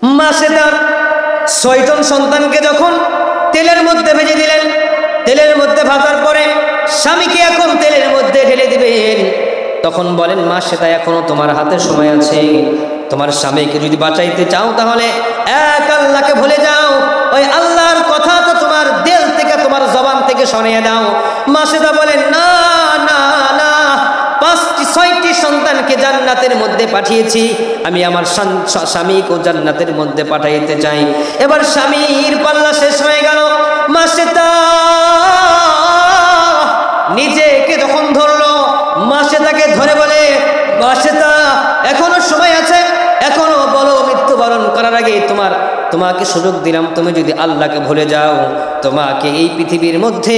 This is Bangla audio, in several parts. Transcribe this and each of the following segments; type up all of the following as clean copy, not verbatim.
মাসে তার 6 জন সন্তানকে যখন তেলের মধ্যে ভেজে দিলেন, তেলের মধ্যে ভাজার পরে স্বামীকে এখন তেলের মধ্যে ঢেলে দিবেন, তখন বলেন মা সেটা এখনো তোমার হাতে সময় আছে, তোমার স্বামীকে যদি বাঁচাইতে চাও তাহলে এক আল্লাহকে ভুলে যাও, ওই আল্লাহর কথা তো তোমার দিল থেকে তোমার জবান থেকে সরিয়ে দাও। মা সেটা বলেন না না না, 6টি সন্তানকে জান্নাতের মধ্যে পাঠিয়েছি, আমি আমার স্বামীকেও জান্নাতের মধ্যে পাঠাইতে চাই। এবার স্বামীর পাল্লা শেষ হয়ে গেল। মা সেটা নিজেকে যখন ধরলো, মা সেটাকে ধরে বলে মা সেটা এখনো সময় আছে, এখনো বলো মৃত্যুবরণ করার আগে তোমাকে সুযোগ দিলাম, তুমি যদি আল্লাহকে ভুলে যাও তোমাকে এই পৃথিবীর মধ্যে,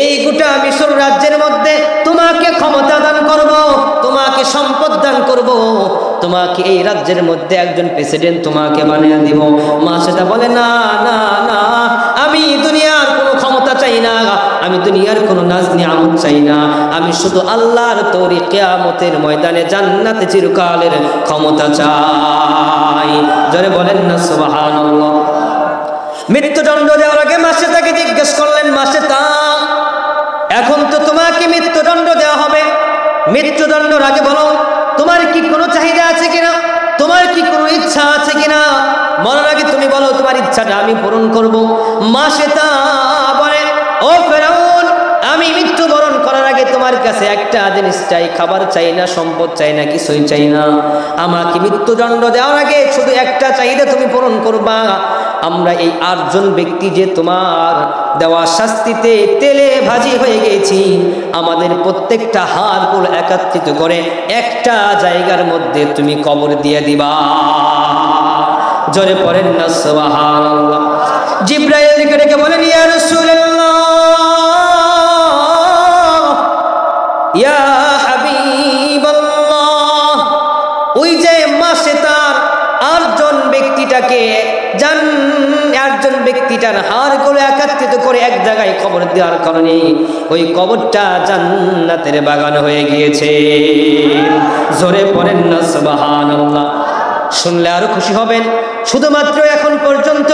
এই গোটা মিশর রাজ্যের মধ্যে তোমাকে ক্ষমতা দান করব, তোমাকে সম্পদ দান করব, তোমাকে এই রাজ্যের মধ্যে একজন প্রেসিডেন্ট তোমাকে বানিয়ে দিব। মা সেটা বলে না না না, আমি দুনিয়ার কোনো ক্ষমতা চাই না, আমি দুনিয়ার কোনো নাজ নিয়ামত চাই না, আমি শুধু আল্লাহর তৈরি কিয়ামতের ময়দানে জান্নাতে চিরকালের ক্ষমতা চাই। জোরে বলেন না সুবহানাল্লাহ। মৃত্যুদণ্ড দেওয়ার আগে মাসে তাকে জিজ্ঞেস করলেন, মাসে তা এখন তো তোমাকে মৃত্যুদণ্ড দেওয়া হবে, মৃত্যুদণ্ডের আগে বলো তোমার কি কোনো চাহিদা আছে কিনা, তোমার কি কোনো ইচ্ছা আছে কিনা, মরার আগে তুমি বলো তোমার ইচ্ছাটা আমি পূরণ করব। মাসে তা বলে ও ফেরাউন, আমি মৃত্যুবরণ করার আগে তোমার কাছে একটা জিনিস চাই, খাবার চাই না, সম্পদ চাই না, কিছুই চাই না, আমাকে মৃত্যুদণ্ড দেওয়ার আগে শুধু একটা চাহিদা তুমি পূরণ করবা, আমরা এই 8 জন ব্যক্তি যে তোমার দেওয়া শাস্তিতে তেলে ভাজি হয়ে গেছি, আমাদের প্রত্যেকটা হাড়গুলো একত্রিত করে একটা জায়গার মধ্যে তুমি কবর দিয়ে দিবা। জোরে পড়েন না সুবহানাল্লাহ। জিবরাইল ডেকে বলেন ইয়া রাসূলুল্লাহ, ইয়া হাবিবাল্লাহ, ওই যে মাসে তার 8 জন ব্যক্তিটাকে একজন ব্যক্তিটার হাড়গুলো একত্রিত করে এক জায়গায় কবর দেওয়ার কারণে ওই কবরটা জান্নাতের বাগান হয়ে গিয়েছে। জোরে পড়েন না সুবহানাল্লাহ। শুনলে আরো খুশি হবেন। শুধুমাত্র এখন পর্যন্ত,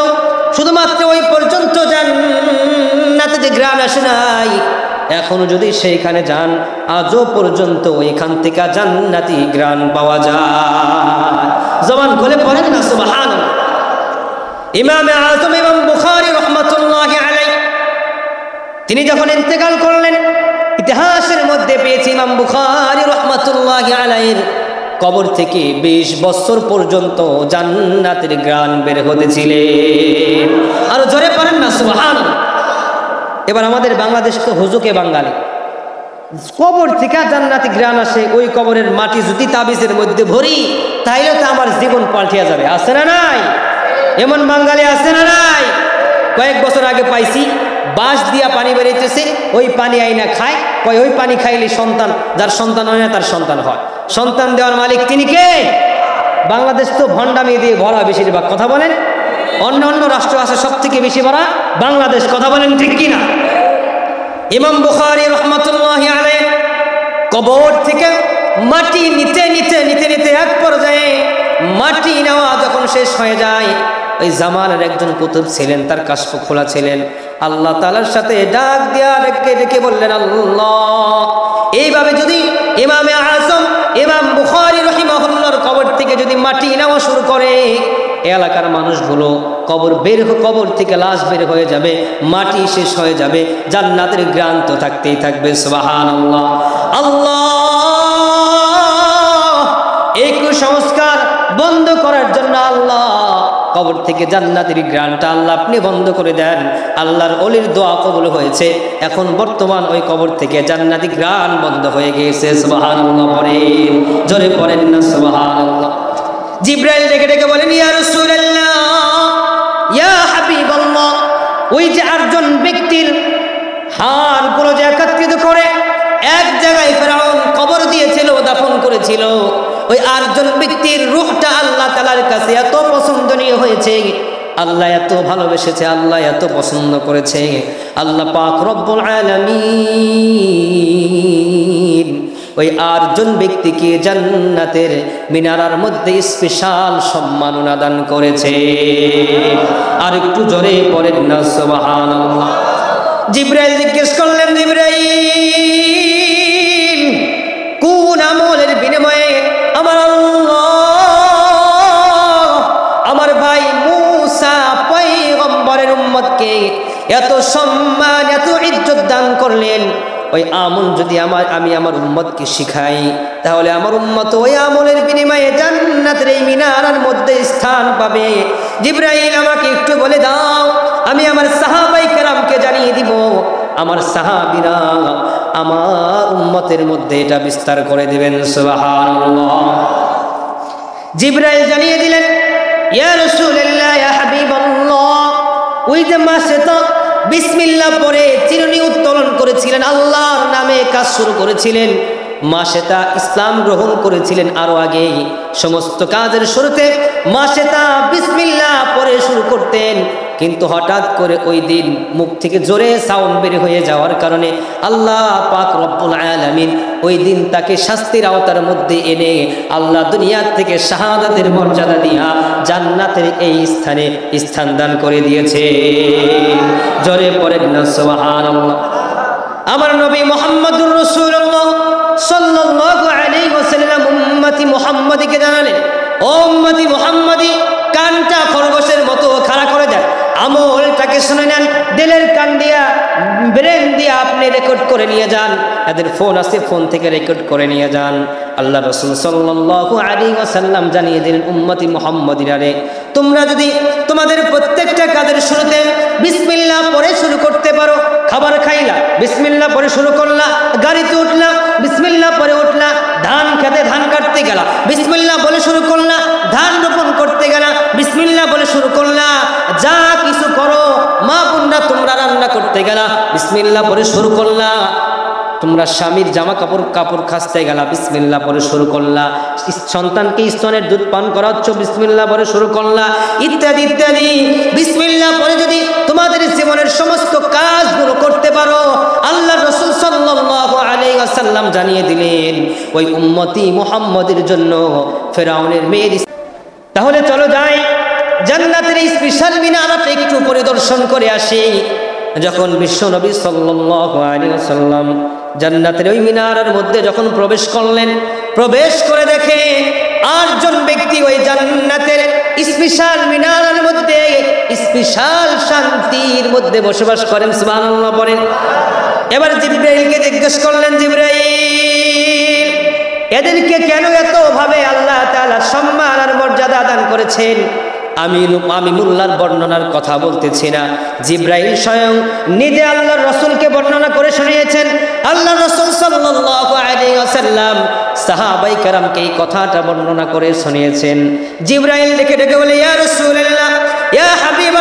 শুধুমাত্র ওই পর্যন্ত জান্নাতে যে গ্রাম আসে নাই, এখনো যদি সেইখানে যান আজও পর্যন্ত ওইখান থেকে জান্নাতি গ্রাম পাওয়া যায়। জবান খুলে পড়েন না সুবহানাল্লাহ। ইমামে আযম ইমাম বুখারী রাহমাতুল্লাহি আলাইহি তিনি যখন ইন্তেকাল করলেন, ইতিহাসের মধ্যে পেয়েছি ইমাম বুখারী রাহমাতুল্লাহি আলাইহির কবর থেকে 20 বছর পর্যন্ত জান্নাতের গ্রাণ বের হতেছিলেন। আর জোরে পড়েন না সুবহানাল্লাহ। এবার আমাদের বাংলাদেশ তো হুজুকে বাঙালি, কবর থেকে জান্নাতি গ্রাণ আসে, ওই কবরের মাটি যদি তাবিজের মধ্যে ভরি তাইলে তো আমার জীবন পাল্টিয়া যাবে। আছে না নাই? এমন বাঙালি আছে না নাই? কয়েক বছর আগে পাইছি, বাঁশ দিয়া পানি বেরিয়েছে, ওই পানি আইনা খায়, কয় ওই পানি খাইলে সন্তান, যার সন্তান হয় না তার সন্তান হয়। সন্তান দেওয়ার মালিক তিনি কে? বাংলাদেশ তো ভণ্ডামি দিয়ে ভরা বেশিরভাগ। কথা বলেন, অন্য অন্য রাষ্ট্র আছে সব থেকে বেশি ভরা বাংলাদেশ। কথা বলেন ঠিক কিনা? ইমাম বুখারী রাহমাতুল্লাহি আলাইহি কবর থেকে মাটি নিতে নিতে নিতে নিতে এক পর্যায়ে মাটি নেওয়া যখন শেষ হয়ে যায়, ওই জামানের একজন কুতুব ছিলেন, তার কাশফ খোলা ছিলেন, আল্লাহ তাআলার সাথে ডাক দিয়া ডেকে ডেকে বললেন আল্লাহ। এইভাবে যদি ইমামে আযম ইমাম বুখারী রাহিমাহুল্লাহর কবর থেকে যদি মাটি নেওয়া শুরু করে, এলাকার মানুষগুলো কবর থেকে লাশ বের হয়ে যাবে, মাটি শেষ হয়ে যাবে, জান্নাতের গ্রাণ তো থাকতেই থাকবে। সুবহানাল্লাহ। আল্লাহ এই কুসংস্কার বন্ধ করার জন্য আল্লাহ কবর থেকে জান্নাতের গ্রাণটা আল্লাহ আপনি বন্ধ করে দেন। আল্লাহর ওলির দোয়া কবুল হয়েছে, এখন বর্তমান ওই কবর থেকে জান্নাতি গ্রাণ বন্ধ হয়ে গিয়েছে। সুবহানাল্লাহ পড়েন, জোরে পড়েন না সুবহানাল্লাহ। জিবরাইল ডেকে ডেকে বলেন ইয়া রাসূলুল্লাহ, ইয়া হাবিবাল্লাহ, ওই যে 8 জন ব্যক্তির হাড়গুলো যে একত্রিত করে এক জায়গায় ফেরাউন কবর দিয়েছিল, দাফন করেছিল, ওই 8 জন ব্যক্তির রূহটা আল্লাহ তাআলার কাছে এত পছন্দনীয় হয়েছে, আল্লাহ এত ভালোবেসেছে, আল্লাহ এত পছন্দ করেছে, আল্লাহ পাক রব্বুল আলামিন ওই 8 জন ব্যক্তিকে জান্নাতের মিনারার মধ্যে স্পেশাল সম্মাননা দান করেছে। আর একটু জোরে পড়েন না সুবহানাল্লাহ। জিবরাইল জিজ্ঞেস করলেন, জিবরাইল কোন আমলের বিনিময়ে আমার আল্লাহ আমার ভাই মূসা পয়গম্বরের উম্মতকে এত সম্মান এত ইজ্জত দান করলেন? ওই আমল যদি আমি আমার উম্মতকে শিখাই, তাহলে আমার উম্মত ওই আমলের বিনিময়ে জান্নাতের এই মিনারার মধ্যে স্থান পাবে। জিবরাইল আমাকে একটু বলে দাও, আমি আমার সাহাবায়ে কেরামকে জানিয়ে দিব, আমার সাহাবীরা আমার উম্মতের মধ্যে এটা বিস্তার করে দিবেন। সুবহানাল্লাহ। জিবরাইল জানিয়ে দিলেন, ইয়া রাসূলুল্লাহ, ইয়া হাবিবাল্লাহ, ওই যে মাসেতা বিসমিল্লাহ পরে চিরুনি উত্তোলন করেছিলেন, আল্লাহর নামে কাজ শুরু করেছিলেন, মাসেতা ইসলাম গ্রহণ করেছিলেন আরো আগেই। সমস্ত কাজের শুরুতে মাসেতা বিসমিল্লাহ পরে শুরু করতেন, কিন্তু হঠাৎ করে ওই দিন মুখ থেকে জোরে সাউন্ড বের হয়ে যাওয়ার কারণে আল্লাহ পাক রব্বুল আলামিন ওই দিন তাকে শাস্তির আওতার মধ্যে এনে আল্লাহ দুনিয়া থেকে শাহাদাতের মর্যাদা দিয়া জান্নাতের এই স্থানে স্থান দান করে দিয়েছে। জোরে পড়েন না সুবহানাল্লাহ। আমার নবী মুহাম্মদুর রাসূলুল্লাহ সাল্লাল্লাহু আলাইহি ওয়াসাল্লাম উম্মতি মুহাম্মাদীকে জানালেন, ও উম্মতি মুহাম্মাদী, কানটা খরগোশের মতো খাড়া করে দেন, আমলটাকে শুনে নেন, দিলের কান দিয়া ব্রেন দিয়া আপনি রেকর্ড করে নিয়ে যান, এদের ফোন আছে ফোন থেকে রেকর্ড করে নিয়ে যান। আল্লাহ রাসূল সাল্লাল্লাহু আলাইহি ওয়াসাল্লাম জানিয়ে দিলেন, উম্মতি মুহাম্মাদীরা রে, তোমরা যদি তোমাদের প্রত্যেকটা কাজের শুরুতে বিসমিল্লাহ পরে শুরু করতে পারো, খাবার খাইলা বিসমিল্লাহ পরে শুরু করলা, গাড়িতে উঠলা বিসমিল্লাহ পরে উঠলা, ধান খেতে ধান কাটতে গেলা বিসমিল্লাহ বলে শুরু করলা, ধান রোপণ করতে গেলা বিসমিল্লাহ বলে শুরু করলা, যা কিছু করো, মা বোনরা তোমরা রান্না করতে গেলা বিসমিল্লাহ পরে শুরু করলা, তোমরা স্বামীর জামা কাপড় খাসতে গেলা বিসমিল্লাহ পরে শুরু করলা, সন্তানকে স্তনের দুধ পান করাচ্ছ বিসমিল্লাহ পরে শুরু করলা, ইত্যাদি ইত্যাদি। বিসমিল্লাহ পরে যদি তোমাদের জীবনের সমস্ত কাজগুলো করতে পারো, আল্লাহ রাসূল সাল্লাল্লাহু আলাইহি ওয়াসাল্লাম জানিয়ে দিলেন, ওই উম্মতি মুহাম্মাদের জন্য ফেরাউনের মেয়ের। তাহলে চলো যাই জান্নাতের এই স্পেশাল মিনারটা একটু পরিদর্শন করে আসি। যখন বিশ্ব নবী সাল্লাল্লাহু আলাইহি ওয়াসাল্লাম জান্নাতের ওই মিনারের মধ্যে যখন প্রবেশ করলেন, প্রবেশ করে দেখে 8 জন ব্যক্তি ওই জান্নাতের স্পেশাল মিনারের মধ্যে স্পেশাল শান্তির মধ্যে বসবাস করেন। সুবহানাল্লাহ পড়েন। এবার জিবরাইলকে জিজ্ঞেস করলেন, জিবরাইল, এদেরকে কেন এত ভাবে আল্লাহ তাআলা সম্মান আর মর্যাদা দান করেছেন? আমি মোল্লার বর্ণনার কথা বলতেছি না, জিবরাইল স্বয়ং নিজে আল্লাহর রাসূলকে বর্ণনা করে শুনিয়েছেন। আল্লাহর রাসূল সাল্লাল্লাহু আলাইহি ওয়াসাল্লাম সাহাবায়ে কেরামকে এই কথাটা বর্ণনা করে শুনিয়েছেন। জিবরাইল ডেকে ডেকে বলে, ইয়া রাসূলুল্লাহ, ইয়া হাবিবাল্লাহ,